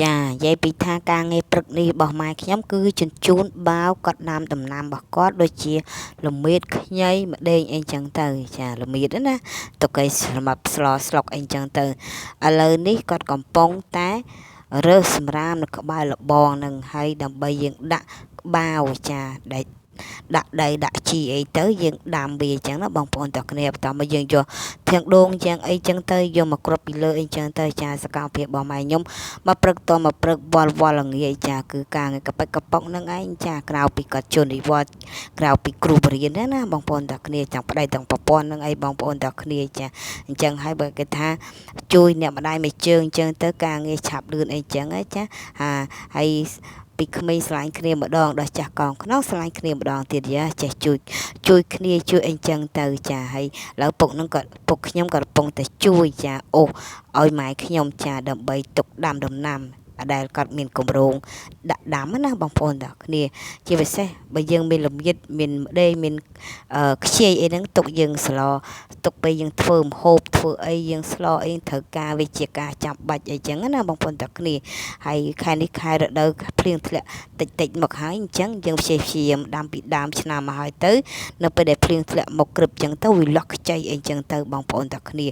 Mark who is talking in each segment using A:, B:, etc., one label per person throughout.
A: ចានិយាយពីថាការងារព្រឹកនេះរបស់ម៉ែខ្ញុំគឺជញ្ជូនបាវគាត់ដាំដំណាំរបស់គាត់ដូចជាល្មៀតខ្ញីម្ដេងអីចឹងទៅចាល្មៀតណាទុកឲ្យសម្រាប់ស្លស្លុកអីចឹងទៅឥឡូវនេះគាត់កំពុងតែរើសសម្រាមនៅក្បែរលបងនឹងហើយដើម្បីយើងដាក់បាវចាដែលដាក់ដីដាក់ជីអីទៅយើងដាំវាអញ្ចឹងណាបងប្អូនទាំងគ្នាបន្តមកយើងយកធាងដូងយ៉ាងអីចឹងទៅយកមកគ្របពីលើអីចឹងទៅចាសកម្មភាពរបស់ម៉ែខ្ញុំមកព្រឹកតមកព្រឹកវល់ល្ងាចចាគឺការងារកប៉ិចកប៉ុកនឹងឯងចាក្រៅពីគាត់ជន់និវត្តក្រៅពីគ្រូបរៀនណាបងប្អូនទាំងគ្នាទាំងប្តីទាំងប្រពន្ធនឹងអីបងប្អូនទាំងគ្នាចាអញ្ចឹងហើយបើគេថាជួយអ្នកម្ដាយមួយជើងអញ្ចឹងទៅការងារឆាប់លឿនអីចឹងចាហើយពីក្មេងស្រឡាញ់គ្នាម្ដងដល់ចាស់កងខ្នងស្រឡាញ់គ្នាម្ដងទៀតយ៉ាចេះជួយគ្នាជួយអីចឹងទៅចាហើយឥឡូវពុកនឹងក៏ពុកខ្ញុំក៏កំពុងតែជួយចាអូសឲ្យម៉ែខ្ញុំចាដើម្បីទុកដាំដំណាំដែលគាត់មានគម្រោងដាក់ដាំណាបងប្អូនទាំងគ្នាជាពិសេសបើយើងមានលំញិតមានម្ដេចមានខ្ជិយអីហ្នឹងទុកយើងស្លទុកពេលយើងធ្វើម្ហូបធ្វើអីយើងស្លអីត្រូវការវាជាការចាំបាច់អីចឹងណាបងប្អូនទាំងគ្នាហើយខែនេះខែរដូវភ្លៀងធ្លាក់តិចមកហើយអញ្ចឹងយើងព្យាយាមដាំពីដើមឆ្នាំមកហើយទៅនៅពេលដែលភ្លៀងធ្លាក់មកក្រឹបចឹងទៅវាលាស់ខ្ចីអីចឹងទៅបងប្អូនទាំងគ្នា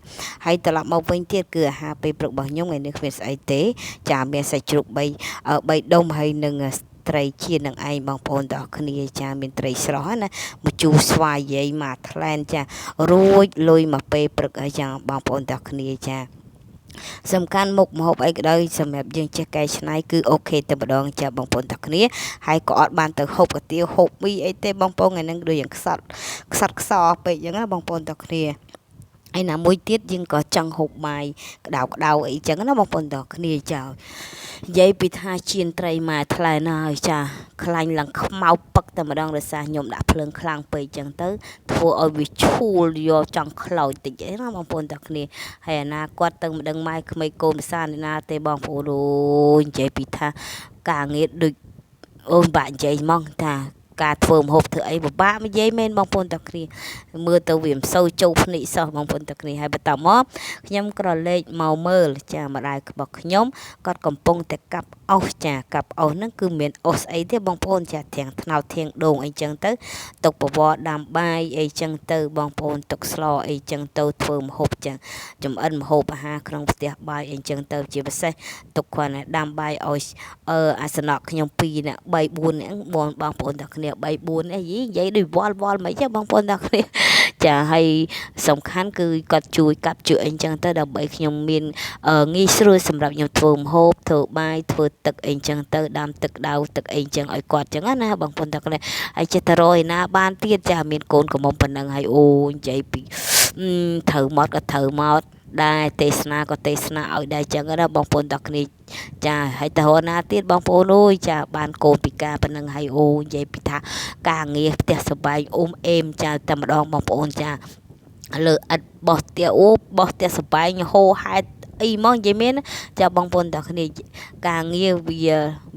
A: ហើយត្រឡប់មកវិញទៀតគឺអាហារពេលព្រឹករបស់ខ្ញុំថ្ងៃនេះគ្មានស្អីទេចាមានសាច់ជ្រូក3ដុំហើយនឹងត្រីចៀននឹងឯងបងប្អូនទាំងគ្នាចាមានត្រីស្រស់ណាមកជូរស្វាយយាយមកថ្លែនចារួចលុយមកពេលព្រឹកអីចឹងបងប្អូនទាំងគ្នាចាសំខាន់មុខម្ហូបអីក៏ដោយសម្រាប់យើងចេះកែច្នៃគឺអូខេតែម្ដងចាបងប្អូនទាំងគ្នាហើយក៏អត់បានទៅហូបកាទៀវហូបមីអីទេបងប្អូនថ្ងៃហ្នឹងដូចយ៉ាងខ្សត់ខ្សោពេកអញ្ចឹងណាបងប្អូនទាំងគ្នាហើយណាមួយទៀតយើងក៏ចង់ហូបបាយក្តៅអីចឹងណាបងប្អូនទាំងគ្នាចោលនិយាយពីថាជៀនត្រីម៉ែថ្លៃណាស់ហើយចាខ្លាញ់ឡើងខ្មៅពឹកតែម្ដងដោយសារខ្ញុំដាក់ភ្លើងខ្លាំងពេកចឹងទៅធ្វើឲ្យវាឈូលយកចង់ខ្លោចតិចអីណាបងប្អូនទាំងគ្នាហើយអាណាគាត់ទៅមិនដឹងម៉ែក្មេងកូនភាសាណាទេបងប្អូនអូយនិយាយពីថាការងារដូចអូនបាក់និយាយហ្មងថាការធ្វើម្ហូបធ្វើអីពិបាកនិយាយមែនបងប្អូនទាំងគ្នាមើលទៅវាមិនសូវចូលភ្នែកសោះបងប្អូនទាំងគ្នាហើយបន្តមកខ្ញុំក្រឡេកមកមើលចាម្ដាយរបស់ខ្ញុំគាត់កំពុងតែកាប់អុសចាកាប់អុសហ្នឹងគឺមានអុសអីទេបងប្អូនចាធាងថ្នោតធាងដូងអីចឹងទៅទុកបវរដាំបាយអីចឹងទៅបងប្អូនទុកស្លអីចឹងទៅធ្វើម្ហូបចឹងចំអិនម្ហូបអាហារក្នុងផ្ទះបាយអីចឹងទៅជាពិសេសទុកគ្រាន់តែដាំបាយឲ្យអាសនៈខ្ញុំ2នាក់3 4នាក់បងប្អូនទាំងគ្នា3 4អីនិយាយដូចវល់មិនចឹងបងប្អូនទាំងគ្នាចាហើយសំខាន់គឺគាត់ជួយកាប់ជួយអីចឹងទៅដើម្បីខ្ញុំមានងាយស្រួលសម្រាប់ខ្ញុំធ្វើម្ហូបធ្វើបាយធ្វើទឹកអីចឹងទៅដាំទឹកដៅទឹកអីចឹងឲ្យគាត់ចឹងណាបងប្អូនទាំងគ្នាហើយចិត្តទៅរយណាបានទៀតចាមានកូនកំមុំប៉ុណ្ណឹងហើយអូនិយាយពីត្រូវមកក៏ត្រូវមកដែរទេសនាក៏ទេសនាឲ្យដែរចឹងណាបងប្អូនទាំងគ្នាចាហើយទៅរណាទៀតបងប្អូនអើយចាបានកូនពិការប៉ុណ្ណឹងហើយអូនិយាយពីថាការងារផ្ទះសបាយអេមចាតែម្ដងបងប្អូនចាលើឥតបោះផ្ទះអូបោះផ្ទះសបាយហូរហែតអីមកនិយាយមែនចាបងប្អូនទាំងគ្នាការងារ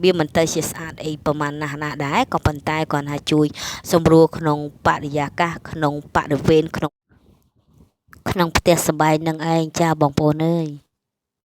A: វាមិនទៅជាស្អាតអីប្រហែលណាស់ណាដែរក៏ប៉ុន្តែគាត់ថាជួយសម្រួលក្នុងបរិយាកាសក្នុងបរិវេណក្នុងផ្ទះសបាយនឹងឯងចាបងប្អូនអើយ